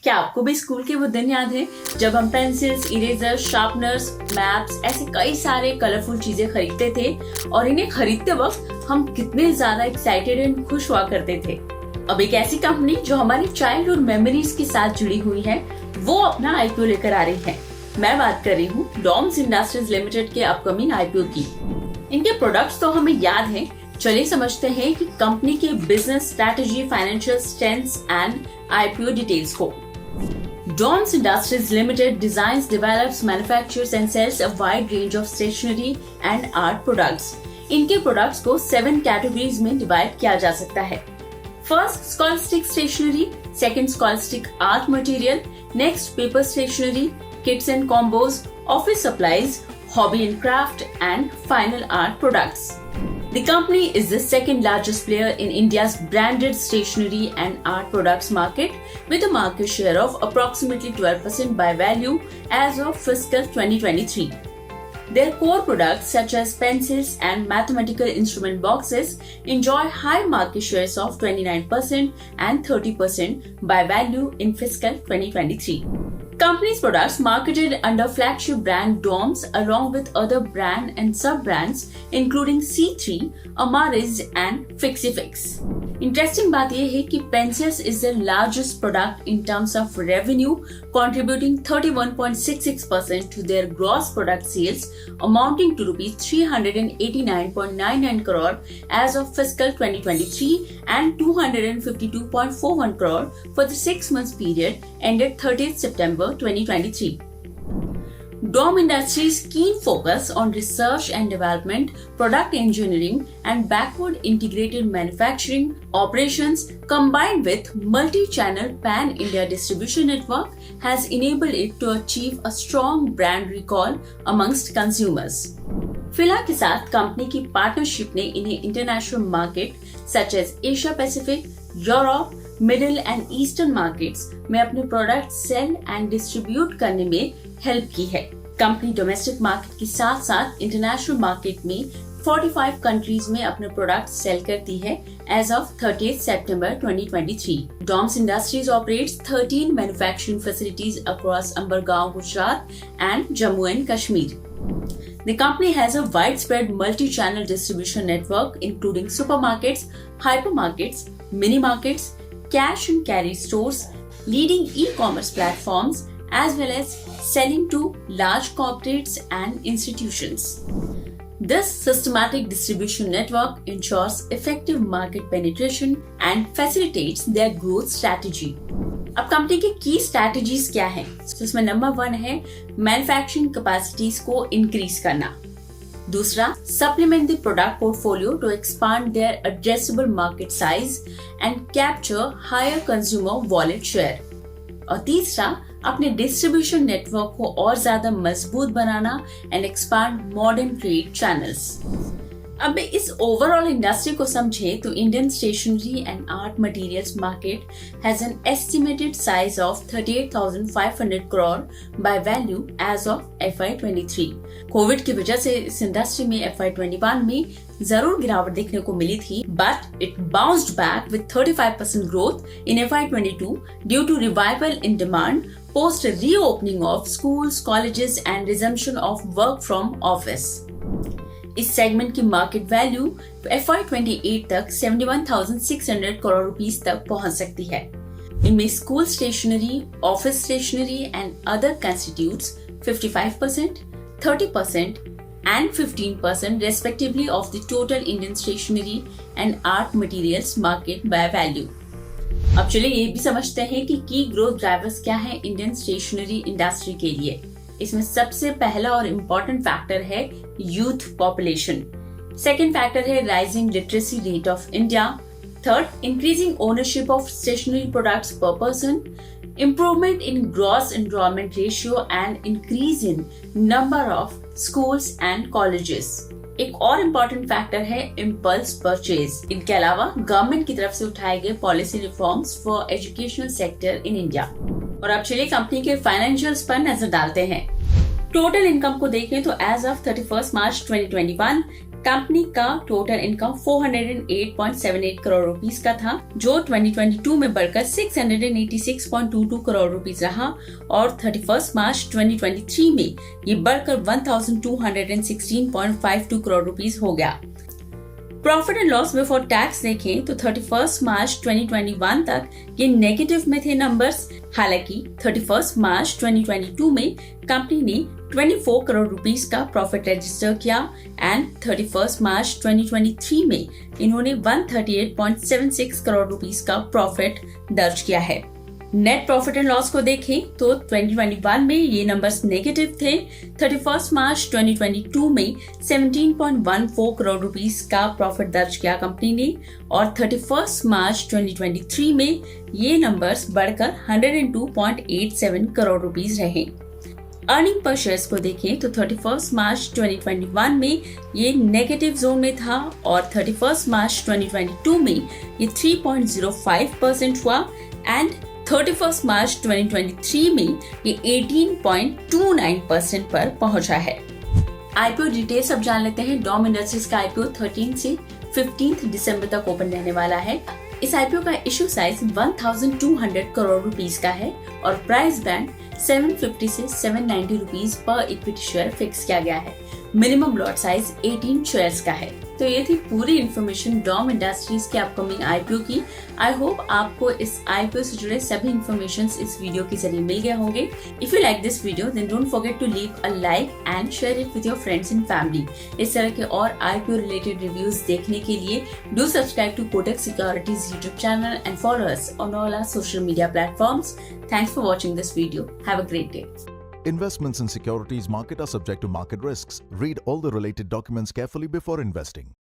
क्या आपको भी स्कूल के वो दिन याद है जब हम पेंसिल्स, इरेजर, शार्पनर्स, मैप्स ऐसे कई सारे कलरफुल चीजें खरीदते थे और इन्हें खरीदते वक्त हम कितने ज्यादा एक्साइटेड एंड खुश हुआ करते थे। अब एक ऐसी कंपनी जो हमारी चाइल्डहुड मेमोरीज के साथ जुड़ी हुई है वो अपना आईपीओ लेकर आ रही है। मैं बात कर रही हूँ डॉम्स इंडस्ट्रीज लिमिटेड के अपकमिंग आईपीओ की। इनके प्रोडक्ट्स तो हमें याद है, चलिए समझते हैं कि कंपनी के business strategy, financial strengths and IPO details को। DOMS Industries Limited designs, develops, manufactures and sells a wide range of stationery and art products. इनके प्रोडक्ट्स को 7 कैटेगरीज में डिवाइड किया जा सकता है। First scholastic stationery, second scholastic art material, next paper stationery, kits and combos, office supplies, hobby and craft and final art products. The company is the second largest player in India's branded stationery and art products market with a market share of approximately 12% by value as of fiscal 2023. Their core products such as pencils and mathematical instrument boxes enjoy high market shares of 29% and 30% by value in fiscal 2023. Company's products marketed under flagship brand DOMS along with other brand and sub-brands including C3, Amariz and Fixifix. Interesting बात यह है कि Pencils is the largest product in terms of revenue, contributing 31.66% to their gross product sales, amounting to rupees 389.99 crore as of fiscal 2023 and 252.41 crore for the 6 months period ended 30th September 2023. DOM Industries' keen focus on research and development, product engineering, and backward integrated manufacturing operations combined with multi-channel pan-India distribution network has enabled it to achieve a strong brand recall amongst consumers. फिलहाल के साथ company की partnership ने इन्हें international market such as Asia Pacific, Europe, middle and eastern markets में अपने product cell and distribute करने में हेल्प की है। कंपनी डोमेस्टिक मार्केट के साथ साथ इंटरनेशनल मार्केट में 45 कंट्रीज में अपने प्रोडक्ट सेल करती है as of 30th September 2023. DOMS Industries operates 13 manufacturing facilities across Ambergaon, Gujarat and Jammu and Kashmir. The company has a widespread multi-channel distribution network including supermarkets, hypermarkets, mini markets, cash and carry stores, leading e-commerce platforms, as well as selling to large corporates and institutions. This systematic distribution network ensures effective market penetration and facilitates their growth strategy. अब company की की strategies क्या है? इसमें number 1 है manufacturing capacities को increase करना। दूसरा, supplement the product portfolio to expand their addressable market size and capture higher consumer wallet share. और तीसरा, अपने डिस्ट्रीब्यूशन नेटवर्क को और ज्यादा मजबूत बनाना and expand modern trade channels. अब इस ओवरऑल इंडस्ट्री को समझे तो Indian stationery and art materials market has an estimated size of 38,500 crore by value as of FY23। Covid की वजह से इस इंडस्ट्री में FY21 में जरूर गिरावट देखने को मिली थी, but it bounced back with 35% growth in FY22 due to revival in demand post reopening of schools, colleges and resumption of work from office. इस सेगमेंट की मार्केट वैल्यू FY28 तक 71,600 करोड़ रुपीस तक पहुंच सकती है। इनमें school stationery, office stationery and other constituents 55%, 30% and 15% respectively of the total Indian stationery and art materials market by value. अब चलिए ये भी समझते हैं कि की ग्रोथ ड्राइवर्स क्या है इंडियन स्टेशनरी इंडस्ट्री के लिए। इसमें सबसे पहला और इम्पोर्टेंट फैक्टर है यूथ पॉपुलेशन। सेकंड फैक्टर है rising literacy rate of India. Third, increasing ownership of stationery products per person, improvement in gross enrolment ratio and increase in number of schools and colleges. एक और important factor है impulse purchase. इनके अलावा government की तरफ से उठाए गए policy reforms for educational sector in India. और अब चलिए कंपनी के फाइनेंशियल्स पर नजर डालते हैं। टोटल इनकम को देखें तो एज ऑफ 31 मार्च 2021 कंपनी का टोटल इनकम 408.78 करोड़ रुपीस का था, जो 2022 में बढ़कर 686.22 करोड़ रुपीस रहा और 31 मार्च 2023 में ये बढ़कर 1216.52 करोड़ रुपीस हो गया। Profit and loss before tax देखें तो 31 मार्च 2021 तक ये नेगेटिव में थे नंबर्स। हालांकि 31 मार्च 2022 में कंपनी ने 24 करोड़ रुपीस का प्रॉफिट रजिस्टर किया एंड 31 मार्च 2023 में इन्होंने 138.76 करोड़ रुपीस का प्रॉफिट दर्ज किया है। नेट प्रॉफिट एंड लॉस को देखें तो 2021 में ये नंबर्स नेगेटिव थे। 31 मार्च 2022 में 17.14 करोड़ रुपीस का प्रॉफिट दर्ज किया कंपनी ने और 31 मार्च 2023 में ये नंबर्स बढ़कर 102.87 करोड़ रुपीस रहे। अर्निंग पर शेयर्स को देखें तो 31 मार्च 2021 में ये नेगेटिव जोन में था और 31 मार्च 2022 में ये 3.05% हुआ एंड 31 मार्च 2023 में ये 18.29% पर पहुंचा है। आईपीओ डिटेल्स अब जान लेते हैं। डॉम इंडस्ट्रीज का आईपीओ 13 से 15 दिसंबर तक ओपन रहने वाला है। इस आईपीओ का इश्यू साइज 1200 करोड़ रुपीस का है और प्राइस बैंड 750 से 790 रुपीस पर इक्विटी शेयर फिक्स किया गया है। मिनिमम लॉट साइज 18 शेयर्स का है। तो ये थी पूरी इन्फॉर्मेशन डॉम इंडस्ट्रीज के अपकमिंग आईपीओ की। आई होप आपको इस आईपीओ से जुड़े सभी इन्फॉर्मेशन इस वीडियो के जरिए मिल गए होंगे। If you like this video then don't forget to leave a like and share it with your friends and family. इस तरह के और आईपीओ रिलेटेड रिव्यूज देखने के लिए do subscribe to Kotak securities YouTube channel and follow us on all our social media platforms. Thanks for watching this video. Have a great day. Investments in securities market are subject to market risks. Read all the related documents carefully before investing.